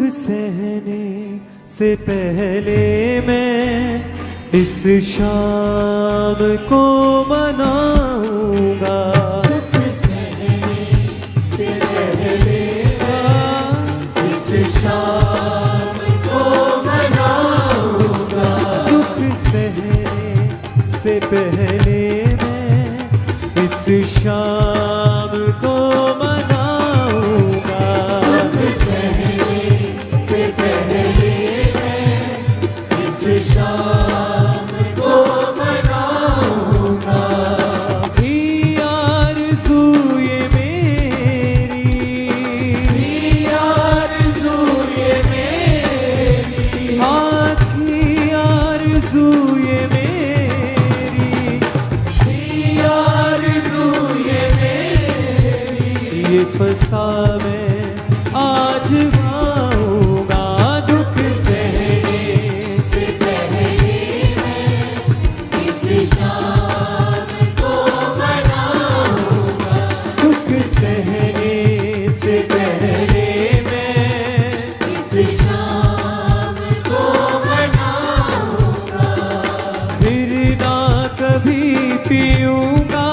सहने से पहले मैं इस शाम को मनाऊंगा। दुख सहने से पहले इस शाम को मनाऊंगा। दुख सहने से पहले मैं इस शाम को मनाऊंगा। दुख सहने से पहले मैं इस शाम को मनाऊंगा। थी आरज़ू ये मेरी, थी आरज़ू ये मेरी, हाँ थी आरज़ू ये मेरी, थी आरज़ू ये मेरी। ये फसा मैं आज गाऊंगा। दुख सहने से पहले मैं इस शाम को मनाऊंगा। दुख सहने से पहले मैं इस शाम को मनाऊंगा। फिर ना कभी पीऊंगा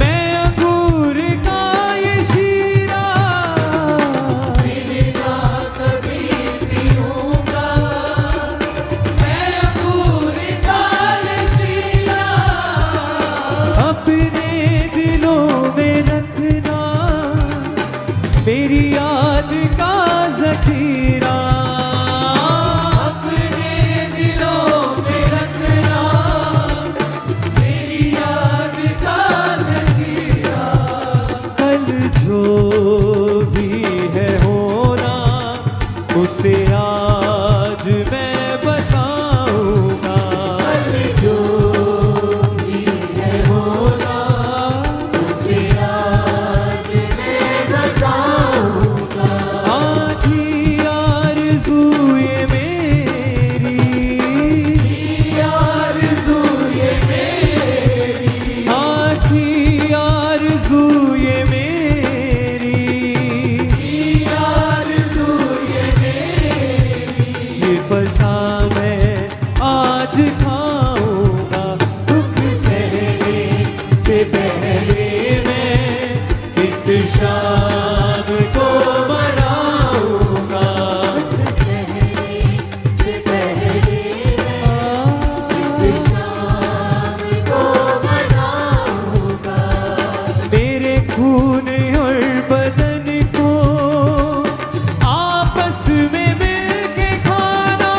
मैं अंगूर का ये शीरा। फिर ना कभी पीऊंगा मैं अंगूर का ये शीरा। अपने दिलों में रखना मेरी याद का ज़ख़ीरा। अपने दिलों में रखना मेरी याद का ज़ख़ीरा। कल जो भी है होना उसे आज मैं बताऊंगा। कल जो भी है होना उसे आज मैं बताऊंगा। आज ही आरज़ू ये मेरी, थी आरज़ू ये मेरी, आज ही आरज़ू ये मेरी, थी आरज़ू ये मेरी। ये फसा मैं आज खाऊंगा। दुख सहने से पहले मैं इस शाम को मनाऊंगा। दुख सहने से पहले मैं इस शाम को मनाऊंगा। मेरे खून और बदन को आपस में मिलके खाना।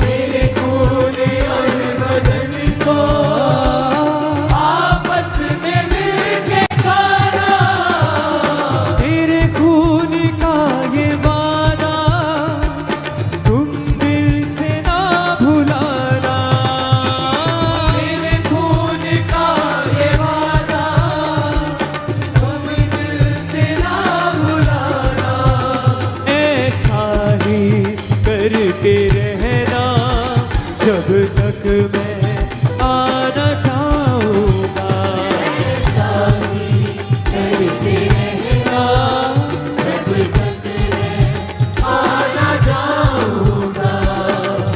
मेरे खून और बदन को आपस में मिलके खाना। तेरे खून का ये वादा तुम दिल से ना भुलाना। मेरे खून का ये वादा तुम दिल से ना भुलाना। ऐसा ही करके रहना जब तक मैं आना चाहूँगा। ऐसा ही करते रहना जब तक मैं आना चाहूँगा।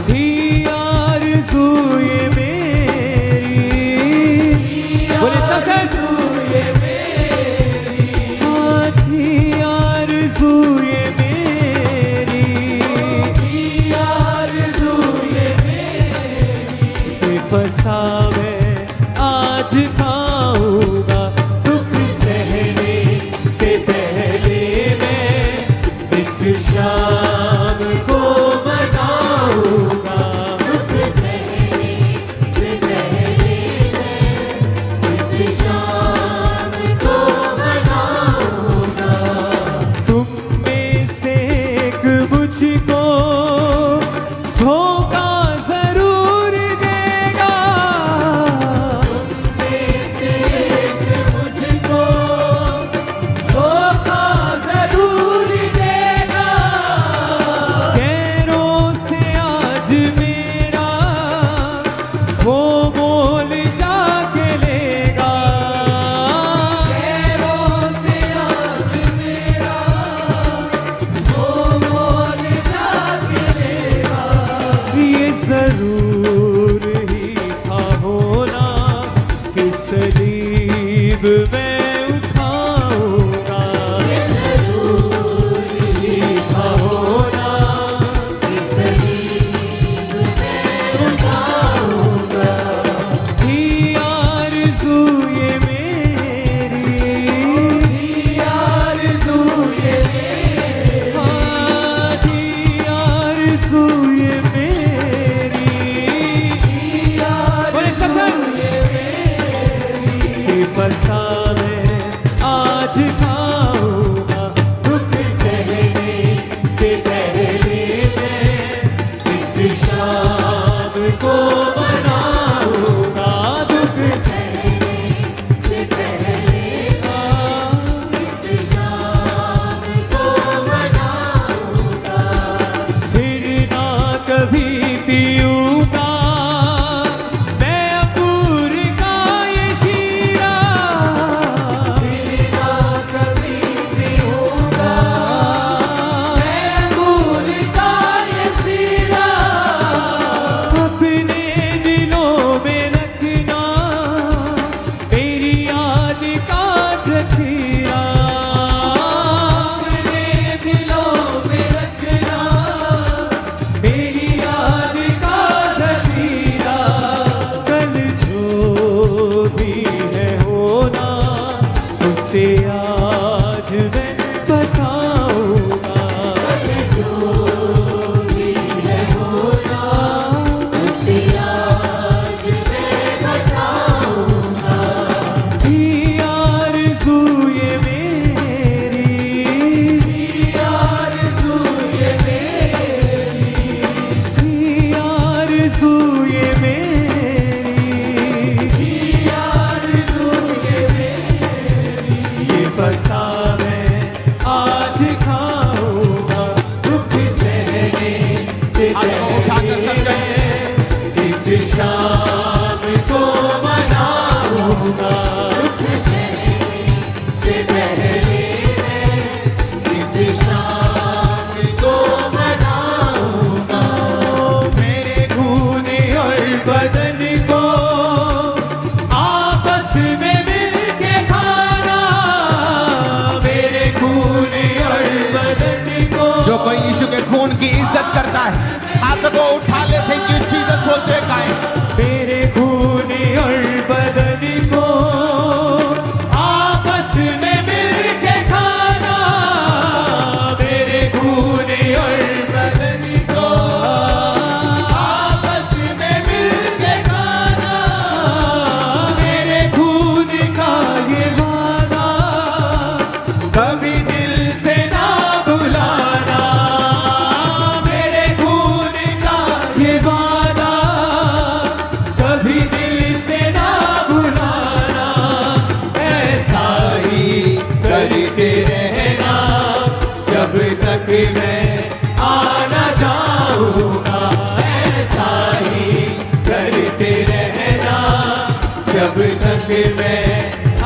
थी आरज़ू ये मेरी, बोले सबसे ये मेरी, हाँ थी आरज़ू ये मेरी, थी आरज़ू ये मेरी। आरज़ूए मेरी, बोले सब फसा मैं आज खाऊंगा, दुख सहने से पहले मैं इस शाम को मनाऊंगा, दुख सहने से पहले इस शाम को मनाऊंगा, फिर ना कभी पीऊंगा मैं अंगूर का ये शीरा, फिर ना कभी पीऊंगा मैं अंगूर का ये शीरा, अपने दिलों में रखना मेरी याद का जखीरा, अपने दिलों में रखना मेरी याद का जखीरा, कल जो भी है होना उसे आज मैं बताऊंगा, कल जो भी है होना उसे आज मैं बताऊंगा, थी आरज़ूए मेरी, थी आरज़ूए मेरी, थी आरज़ूए मेरी, थी आरज़ूए मेरी, ये फसा मैं आज खाऊंगा, दुख सहने से पहले इस शाम को मनाऊंगा, दुख सहने से पहले इस शाम को मनाऊंगा, मेरे खून और बदन को आपस में मिल के खाना, मेरे खून और बदन को जो कोई यीशु के खून की इज्जत करता है हाथों को उठा ले, थैंक यू जीसस बोलते हुए गाएं। मेरे खून और बदन को आपस में मिल के खाना, मेरे खून और बदन को आपस में मिल के खाना, मेरे खून का ये वादा कभी दिल से ना भुलाना, मेरे खून का ये वादा कभी दिल से ना भुलाना, ऐसा ही करते रहना जब तक मैं आना जाऊंगा, ऐसा ही करते रहना जब तक मैं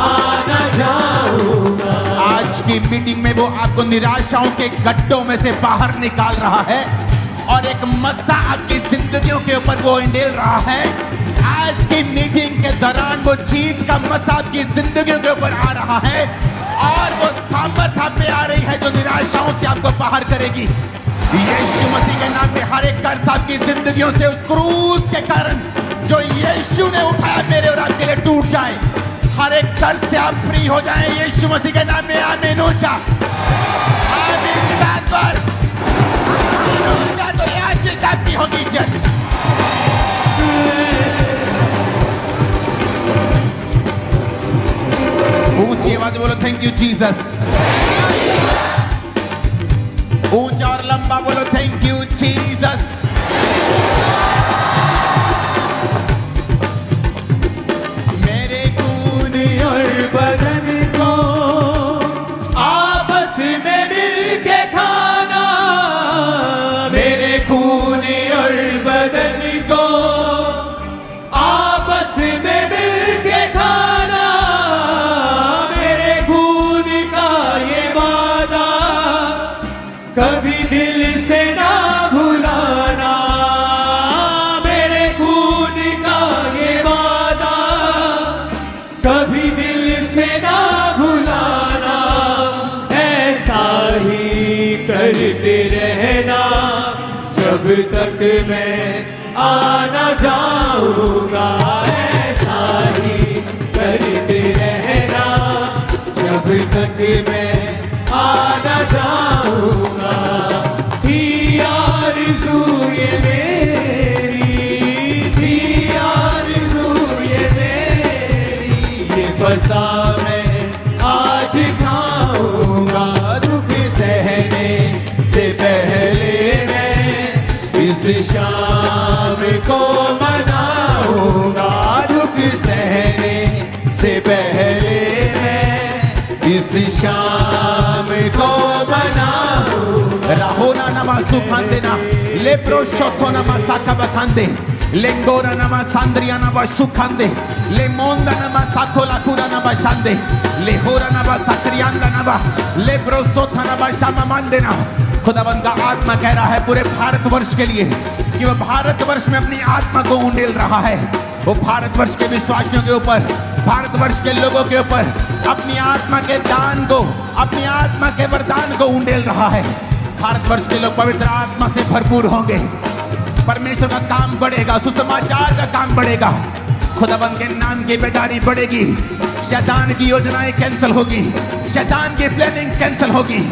आना जाऊंगा। आज की मीटिंग में वो आपको निराशाओं के गड्ढों में से बाहर निकाल रहा है और एक मस्सा आपकी जिंदगियों के ऊपर वो इंडेल रहा है। आज की मीटिंग के दौरान वो जीत का मस्सा आपकी जिंदगियों के ऊपर आ रहा है और वो सामर्थ आप पे आ रही है जो निराशाओं से आपको बाहर करेगी। यीशु मसीह के नाम में हर एक कर्ज आपकी जिंदगियों से उस क्रूस के कारण जो यीशु ने उठाया मेरे और आपके लिए टूट जाए, हर एक कर्ज से आप फ्री हो जाएं यीशु मसीह के नाम में। आमीन ऊंचा, आमीन सात बार, आमीन ऊंचा। तो ये आशीष आपकी होगी चर्च। ऊंची आवाज बोलो थैंक यू जीसस। ऊंचा और लंबा बोलो थैंक यू जीसस। मेरे खून और बदन को आपस में मिल के खाना, मेरे खून और बदन को आपस में मिल के खाना, मेरे खून का ये वादा कभी दिल से ना भुलाना, मेरे खून का ये वादा कभी दिल से ना भुलाना, ऐसा ही करते रहना जब तक मैं आना जाऊंगा, ऐसा ही करते रहना जब तक मैं आना जाऊंगा। थी आरज़ू इस शाम को मनाऊंगा, दुख सहने से पहले मैं इस शाम को मनाऊंगा। राहोना नमा सुखांदे ना लेप्रो शोथो नमा साका बखांदे लेंगोरा नमा सांद्रिया नमा सुखांदे ले मोंदा नमा साकोला कुरा नमा शांदे ले होरा नमा साक्रियांदा नमा ले ब्रोसोथा नमा शामा मांदेना। खुदावंद का आत्मा कह रहा है पूरे भारतवर्ष के लिए कि वह भारतवर्ष में अपनी आत्मा को उंडेल रहा है। वो भारतवर्ष के विश्वासियों के ऊपर, भारतवर्ष के लोगों के ऊपर अपनी आत्मा के दान को, अपनी आत्मा के वरदान को उंडेल रहा है। भारतवर्ष के लोग पवित्र आत्मा से भरपूर होंगे, परमेश्वर का काम बढ़ेगा, सुसमाचार का काम बढ़ेगा, खुदावंद के नाम की बेदारी बढ़ेगी, शैतान की योजनाएं कैंसिल होगी, शैतान की प्लानिंग्स कैंसिल होगी।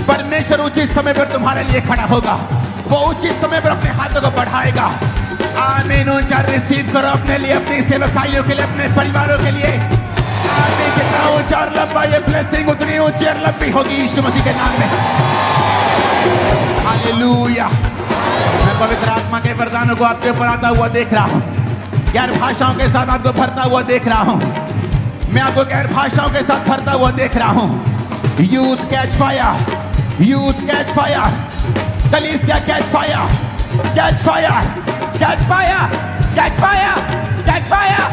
परमेश्वर उचित समय पर तुम्हारे लिए खड़ा होगा, वो उचित समय पर अपने हाथों को बढ़ाएगा। आमीन। ऊंचा रिसीव करो अपने लिए, अपनी सेवकाइयों के लिए, अपने परिवारों के लिए। आमीन। जितना ऊंचा और लंबा ये ब्लेसिंग उतनी ऊंची और लंबी होगी यीशु मसीह के नाम में। हालेलुया। मैं पवित्र आत्मा के वरदानों को आपके ऊपर आता हुआ देख रहा हूँ, गैर भाषाओं के साथ आपको भरता हुआ देख रहा हूँ। मैं आपको गैर भाषाओं के साथ भरता हुआ देख रहा हूँ। Youth catch fire, youth catch fire, कलीसिया catch fire, catch fire, catch fire, catch fire, catch fire,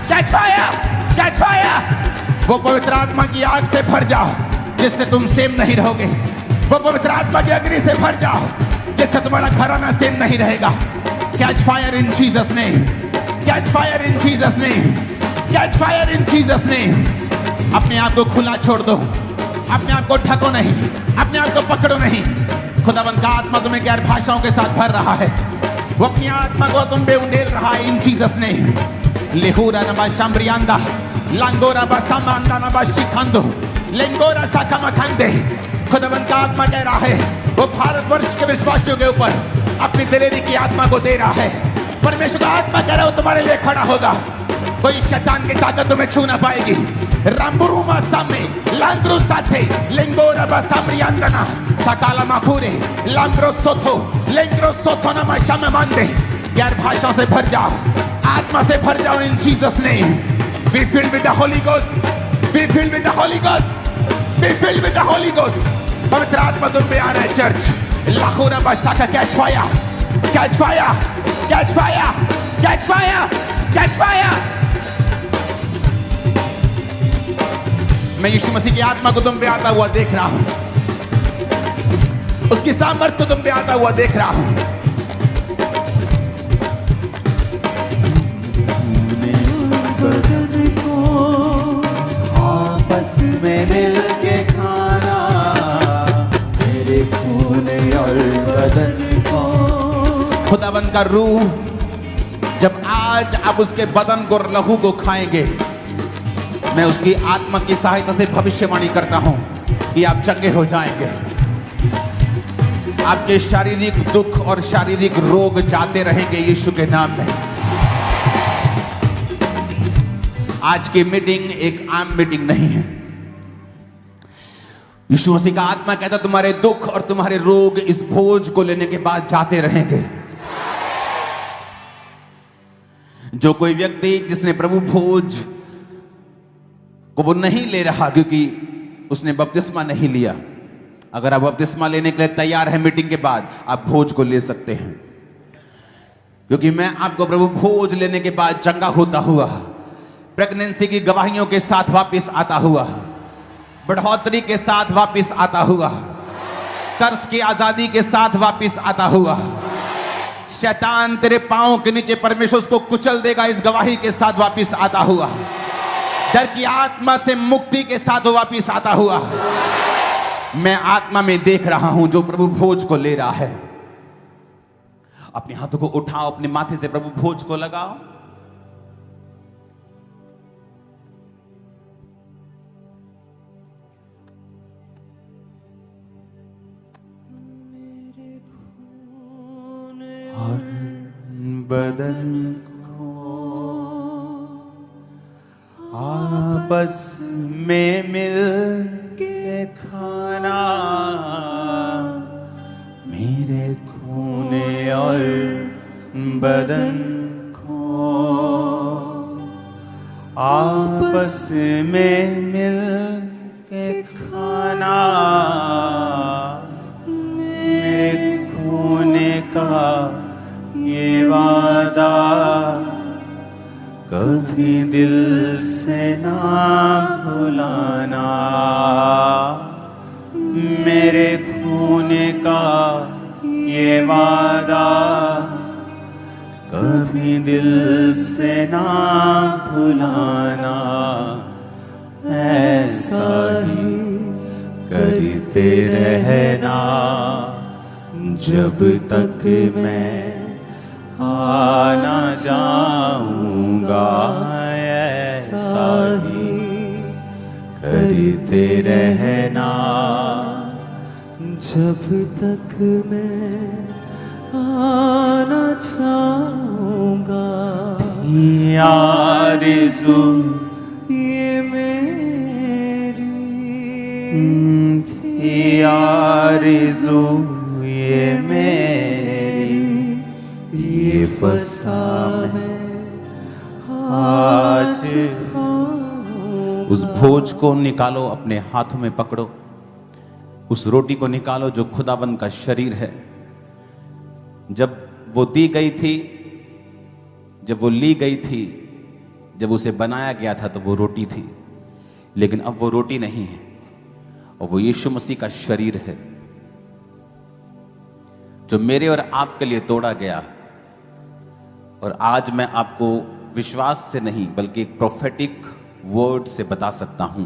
catch fire, catch fire. वो पवित्र आत्मा की आग से भर जाओ जिससे तुम सेम नहीं रहोगे। वो पवित्र आत्मा की अग्नि से भर जाओ जिससे तुम्हारा घराना सेम नहीं रहेगा। Catch fire in Jesus name, catch fire in Jesus name, catch fire in Jesus name. अपने आप को खुला छोड़ दो, अपने आप को ढको नहीं, अपने आप को पकड़ो नहीं। खुदावंद का आत्मा तुम्हें गैर भाषाओं के साथ भर रहा है, वो अपनी आत्मा को तुम पे उंडेल रहा है इन जीसस नेम। लेहुरा नबा शाम्ब्रियांदा लांगोरा बा सामांदा नबा शिखांदो लेंगोरा साकामखंदे। खुदावंद का आत्मा कह रहा है वो भारतवर्ष के विश्वासियों के ऊपर अपनी दिलेरी की आत्मा को दे रहा है। परमेश्वर का आत्मा कह रहा है वो तुम्हारे लिए खड़ा होगा, कोई शैतान की ताकत तुम्हें छू ना पाएगी। रामबुरुमा सामे लांद्रो साथे लेंगोरा बा साम्रियांदना शकाला माखुरे लांद्रो सोथो लेंग्रो सोथो नमा शम मांदे। यार भाषाओं से भर जाओ, आत्मा से भर जाओ इन Jesus name. Be filled with the Holi ghost, be filled with the Holi ghost, be filled with the Holi ghost. पवित्र आत्मा तुम पे आ रहा है चर्च। लाखोरा बादशाह catch fire, catch fire, catch fire, catch fire, catch fire. मैं यीशु मसीह की आत्मा को तुम पे आता हुआ देख रहा हूं, उसकी सामर्थ्य को तुम पे आता हुआ देख रहा हूं। बदन को आपस में मिल के खाना, मेरे खून और बदन को। खुदावंद का रूह जब आज आप उसके बदन को, लहू को खाएंगे, मैं उसकी आत्मा की सहायता से भविष्यवाणी करता हूं कि आप चंगे हो जाएंगे। आपके शारीरिक दुख और शारीरिक रोग जाते रहेंगे यीशु के नाम में। आज की मीटिंग एक आम मीटिंग नहीं है। यीशु मसीह का आत्मा कहता तुम्हारे दुख और तुम्हारे रोग इस भोज को लेने के बाद जाते रहेंगे। जो कोई व्यक्ति जिसने प्रभु भोज को वो नहीं ले रहा क्योंकि उसने बपतिस्मा नहीं लिया, अगर आप बपतिस्मा लेने के लिए तैयार हैं मीटिंग के बाद, आप भोज को ले सकते हैं। क्योंकि मैं आपको प्रभु भोज लेने के बाद चंगा होता हुआ, प्रेगनेंसी की गवाहियों के साथ वापस आता हुआ, बढ़ोतरी के साथ वापस आता हुआ, कर्ज की आजादी के साथ वापस आता हुआ, शैतान तेरे पांव के नीचे परमेश्वर उसको कुचल देगा इस गवाही के साथ वापस आता हुआ, डर की आत्मा से मुक्ति के साथ वापस आता हुआ, मैं आत्मा में देख रहा हूं जो प्रभु भोज को ले रहा है। अपने हाथों को उठाओ, अपने माथे से प्रभु भोज को लगाओ। और बदन को आपस में मिल के खाना, मेरे खूने और बदन को आपस में मिल के खाना, मेरे खोने का ये वादा कभी दिल से ना भुलाना, मेरे खोने का ये वादा कभी दिल से ना भुलाना, ऐसा ही करते रहना जब तक मैं आ ना जाऊंगा, ऐसा ही करते रहना जब तक मैं आ ना जाऊंगा। आरज़ू ये मेरी थी, आरज़ू ये मेरी, ये फसा मैं आज खाऊं। उस भोज को निकालो, अपने हाथों में पकड़ो, उस रोटी को निकालो जो खुदाबंद का शरीर है। जब वो दी गई थी, जब वो ली गई थी, जब उसे बनाया गया था तो वो रोटी थी, लेकिन अब वो रोटी नहीं है और वो यीशु मसीह का शरीर है जो मेरे और आपके लिए तोड़ा गया। और आज मैं आपको विश्वास से नहीं बल्कि एक प्रोफेटिक वर्ड से बता सकता हूं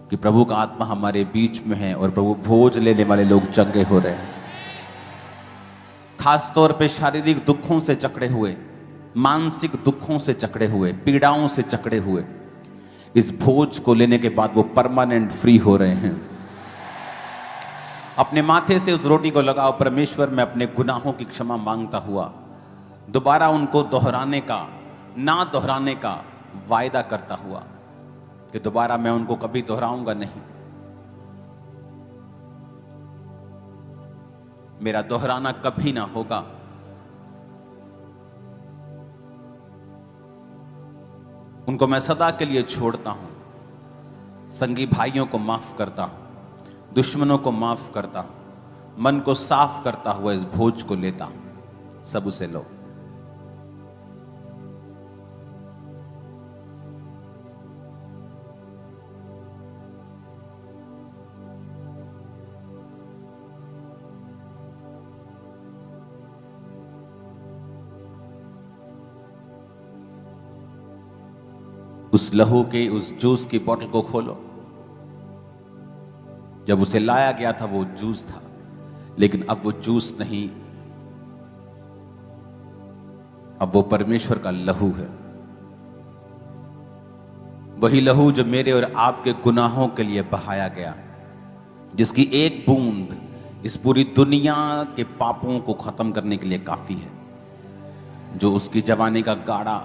कि प्रभु का आत्मा हमारे बीच में है और प्रभु भोज लेने वाले लोग चंगे हो रहे हैं। खास तौर पे शारीरिक दुखों से जकड़े हुए, मानसिक दुखों से जकड़े हुए, पीड़ाओं से जकड़े हुए, इस भोज को लेने के बाद वो परमानेंट फ्री हो रहे हैं। अपने माथे से उस रोटी को लगाओ। परमेश्वर, मैं अपने गुनाहों की क्षमा मांगता हुआ दोबारा उनको दोहराने का, ना दोहराने का वायदा करता हुआ कि दोबारा मैं उनको कभी दोहराऊंगा नहीं। मेरा दोहराना कभी ना होगा। उनको मैं सदा के लिए छोड़ता हूं। संगी भाइयों को माफ करता हूं, दुश्मनों को माफ करता हूं, मन को साफ करता हुआ इस भोज को लेता हूं। सब उसे लो। उस लहू के, उस जूस की बोतल को खोलो। जब उसे लाया गया था वो जूस था, लेकिन अब वो जूस नहीं, अब वो परमेश्वर का लहू है। वही लहू जो मेरे और आपके गुनाहों के लिए बहाया गया, जिसकी एक बूंद इस पूरी दुनिया के पापों को खत्म करने के लिए काफी है। जो उसकी जवानी का गाढ़ा,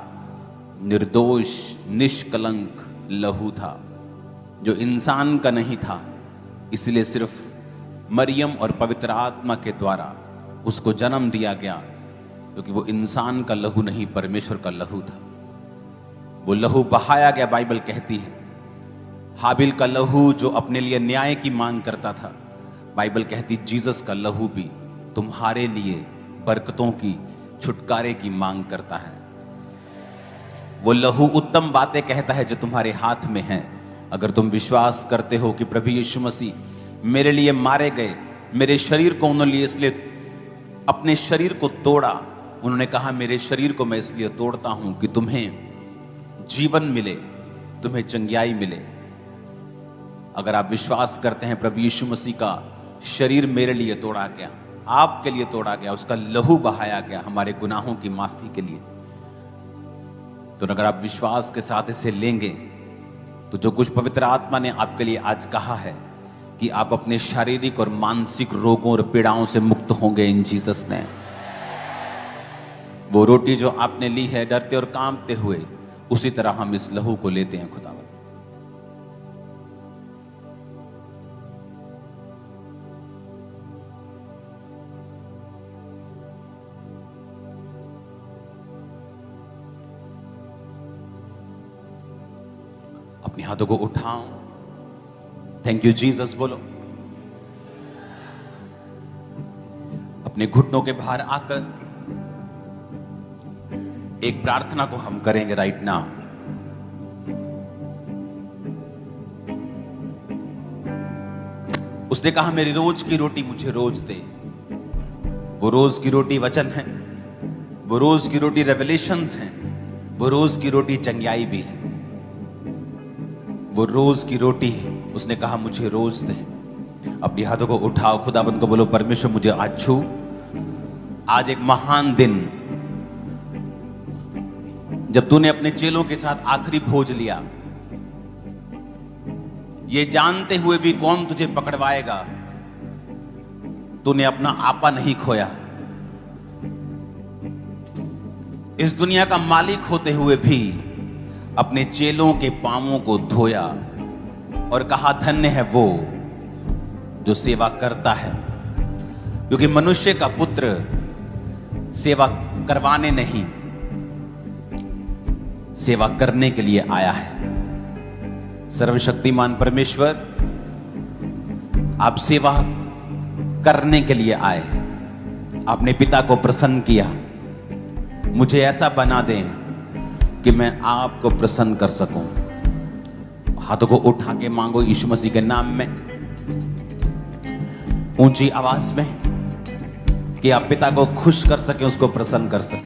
निर्दोष, निष्कलंक लहू था, जो इंसान का नहीं था, इसलिए सिर्फ मरियम और पवित्र आत्मा के द्वारा उसको जन्म दिया गया, क्योंकि वो इंसान का लहू नहीं, परमेश्वर का लहू था। वो लहू बहाया गया। बाइबल कहती है हाबिल का लहू जो अपने लिए न्याय की मांग करता था, बाइबल कहती जीसस का लहू भी तुम्हारे लिए बरकतों की, छुटकारे की मांग करता है। वो लहू उत्तम बातें कहता है जो तुम्हारे हाथ में है। अगर तुम विश्वास करते हो कि प्रभु यीशु मसीह मेरे लिए मारे गए, मेरे शरीर को उन्होंने इसलिए अपने शरीर को तोड़ा, उन्होंने कहा मेरे शरीर को मैं इसलिए तोड़ता हूं कि तुम्हें जीवन मिले, तुम्हें चंगियाई मिले। अगर आप विश्वास करते हैं प्रभु यीशु मसीह का शरीर मेरे लिए तोड़ा गया, आपके लिए तोड़ा गया, उसका लहू बहाया गया हमारे गुनाहों की माफी के लिए, तो अगर आप विश्वास के साथ इसे लेंगे तो जो कुछ पवित्र आत्मा ने आपके लिए आज कहा है कि आप अपने शारीरिक और मानसिक रोगों और पीड़ाओं से मुक्त होंगे इन जीसस ने। वो रोटी जो आपने ली है डरते और कांपते हुए, उसी तरह हम इस लहू को लेते हैं खुदावन। अपने हाथों को उठाओ, थैंक यू जीसस बोलो। अपने घुटनों के बाहर आकर एक प्रार्थना को हम करेंगे राइट नाउ। उसने कहा मेरी रोज की रोटी मुझे रोज दे। वो रोज की रोटी वचन है, वो रोज की रोटी रेवलेशंस हैं, वो रोज की रोटी चंगाई भी है। वो रोज की रोटी उसने कहा मुझे रोज दे। अपने हाथों को उठाओ, खुदाबंद को बोलो परमेश्वर मुझे आज छू। आज एक महान दिन जब तूने अपने चेलों के साथ आखिरी भोज लिया, ये जानते हुए भी कौन तुझे पकड़वाएगा, तूने अपना आपा नहीं खोया। इस दुनिया का मालिक होते हुए भी अपने चेलों के पांवों को धोया और कहा धन्य है वो जो सेवा करता है, क्योंकि मनुष्य का पुत्र सेवा करवाने नहीं, सेवा करने के लिए आया है। सर्वशक्तिमान परमेश्वर, आप सेवा करने के लिए आए। आपने पिता को प्रसन्न किया, मुझे ऐसा बना दें कि मैं आपको प्रसन्न कर सकूं। हाथों को उठा के मांगो यीशु मसीह के नाम में, ऊंची आवाज में, कि आप पिता को खुश कर सके, उसको प्रसन्न कर सके।